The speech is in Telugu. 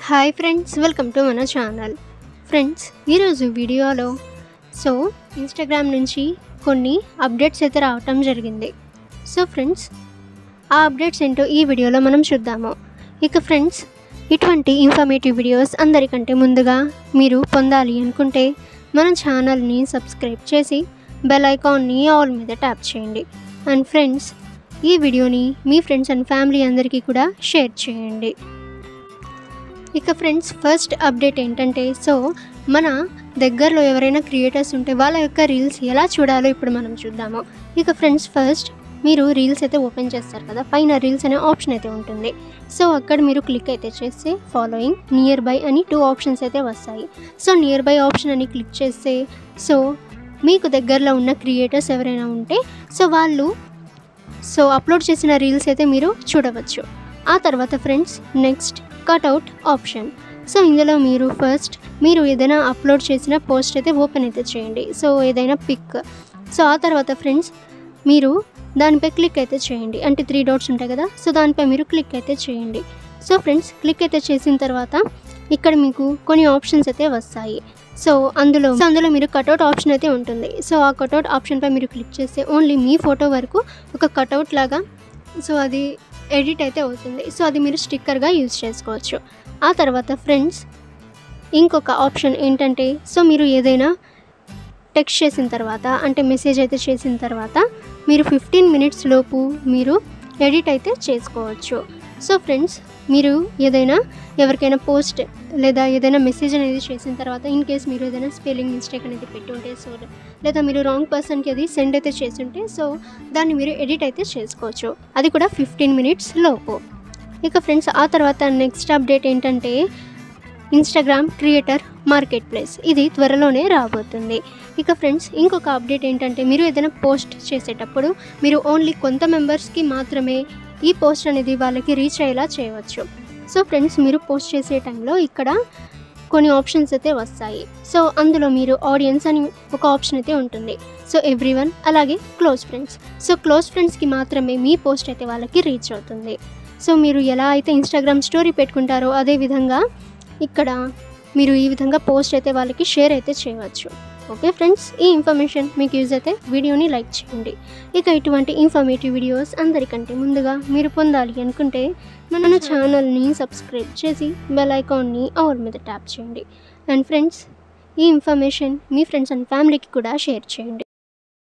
హాయ్ ఫ్రెండ్స్, వెల్కమ్ టు మన ఛానల్. ఫ్రెండ్స్, ఈరోజు వీడియోలో ఇన్స్టాగ్రామ్ నుంచి కొన్ని అప్డేట్స్ అయితే రావటం జరిగింది. ఫ్రెండ్స్, ఆ అప్డేట్స్ ఏంటో ఈ వీడియోలో మనం చూద్దాము. ఇక ఫ్రెండ్స్, ఇటువంటి ఇన్ఫర్మేటివ్ వీడియోస్ అందరికంటే ముందుగా మీరు పొందాలి అనుకుంటే మన ఛానల్ని సబ్స్క్రైబ్ చేసి బెల్ ఐకాన్ని ఆల్ మీద ట్యాప్ చేయండి. అండ్ ఫ్రెండ్స్, ఈ వీడియోని మీ ఫ్రెండ్స్ అండ్ ఫ్యామిలీ అందరికీ కూడా షేర్ చేయండి. ఇక ఫ్రెండ్స్, ఫస్ట్ అప్డేట్ ఏంటంటే మన దగ్గరలో ఎవరైనా క్రియేటర్స్ ఉంటే వాళ్ళ యొక్క రీల్స్ ఎలా చూడాలో ఇప్పుడు మనం చూద్దాము. ఇక ఫ్రెండ్స్, ఫస్ట్ మీరు రీల్స్ అయితే ఓపెన్ చేస్తారు కదా, పైన రీల్స్ అనే ఆప్షన్ అయితే ఉంటుంది. అక్కడ మీరు క్లిక్ అయితే చేస్తే ఫాలోయింగ్, నియర్ బై అని 2 ఆప్షన్స్ అయితే వస్తాయి. నియర్ బై ఆప్షన్ అని క్లిక్ చేస్తే మీకు దగ్గరలో ఉన్న క్రియేటర్స్ ఎవరైనా ఉంటే వాళ్ళు అప్లోడ్ చేసిన రీల్స్ అయితే మీరు చూడవచ్చు. ఆ తర్వాత ఫ్రెండ్స్, నెక్స్ట్ కట్అవుట్ ఆప్షన్. ఇందులో మీరు ఏదైనా అప్లోడ్ చేసిన పోస్ట్ అయితే ఓపెన్ అయితే చేయండి. ఏదైనా పిక్. ఆ తర్వాత ఫ్రెండ్స్, మీరు దానిపై క్లిక్ అయితే చేయండి. అంటే 3 డాట్స్ ఉంటాయి కదా, దానిపై మీరు క్లిక్ అయితే చేయండి. ఫ్రెండ్స్, క్లిక్ అయితే చేసిన తర్వాత ఇక్కడ మీకు కొన్ని ఆప్షన్స్ అయితే వస్తాయి. అందులో మీరు కట్అవుట్ ఆప్షన్ అయితే ఉంటుంది. ఆ కట్అవుట్ ఆప్షన్పై మీరు క్లిక్ చేస్తే ఓన్లీ మీ ఫోటో వరకు ఒక కట్అవుట్ లాగా అది ఎడిట్ అయితే అవుతుంది. అది మీరు స్టిక్కర్గా యూజ్ చేసుకోవచ్చు. ఆ తర్వాత ఫ్రెండ్స్, ఇంకొక ఆప్షన్ ఏంటంటే మీరు ఏదైనా టెక్స్ట్ చేసిన తర్వాత, అంటే మెసేజ్ అయితే చేసిన తర్వాత మీరు 15 minutes లోపు మీరు ఎడిట్ అయితే చేసుకోవచ్చు. ఫ్రెండ్స్, మీరు ఏదైనా ఎవరికైనా పోస్ట్ లేదా ఏదైనా మెసేజ్ అనేది చేసిన తర్వాత ఇన్ కేస్ మీరు ఏదైనా స్పెల్లింగ్ మిస్టేక్ అనేది పెట్టుంటే లేదా మీరు రాంగ్ పర్సన్కి అది సెండ్ అయితే చేస్తుంటే దాన్ని మీరు ఎడిట్ అయితే చేసుకోవచ్చు. అది కూడా 15 minutes లోపు. ఇక ఫ్రెండ్స్, ఆ తర్వాత నెక్స్ట్ అప్డేట్ ఏంటంటే ఇన్స్టాగ్రామ్ క్రియేటర్ మార్కెట్ ప్లేస్. ఇది త్వరలోనే రాబోతుంది. ఇక ఫ్రెండ్స్, ఇంకొక అప్డేట్ ఏంటంటే మీరు ఏదైనా పోస్ట్ చేసేటప్పుడు మీరు ఓన్లీ కొంత మెంబర్స్కి మాత్రమే ఈ పోస్ట్ అనేది వాళ్ళకి రీచ్ అయ్యేలా చేయవచ్చు. ఫ్రెండ్స్, మీరు పోస్ట్ చేసే టైంలో ఇక్కడ కొన్ని ఆప్షన్స్ అయితే వస్తాయి. అందులో మీరు ఆడియన్స్ అని ఒక ఆప్షన్ అయితే ఉంటుంది. ఎవ్రీవన్, అలాగే క్లోజ్ ఫ్రెండ్స్. క్లోజ్ ఫ్రెండ్స్కి మాత్రమే మీ పోస్ట్ అయితే వాళ్ళకి రీచ్ అవుతుంది. మీరు ఎలా అయితే ఇన్స్టాగ్రామ్ స్టోరీ పెట్టుకుంటారో అదేవిధంగా ఇక్కడ మీరు ఈ విధంగా పోస్ట్ అయితే వాళ్ళకి షేర్ అయితే చేయవచ్చు. ఓకే ఫ్రెండ్స్, ఈ ఇన్ఫర్మేషన్ మీకు యూజ్ అయితే వీడియోని లైక్ చేయండి. ఇక ఇటువంటి ఇన్ఫర్మేటివ్ వీడియోస్ అందరికంటే ముందుగా మీరు పొందాలి అనుకుంటే మన ఛానల్ని సబ్స్క్రైబ్ చేసి బెల్ ఐకాన్ని ఆల్ మీద ట్యాప్ చేయండి. అండ్ ఫ్రెండ్స్, ఈ ఇన్ఫర్మేషన్ మీ ఫ్రెండ్స్ అండ్ ఫ్యామిలీకి కూడా షేర్ చేయండి.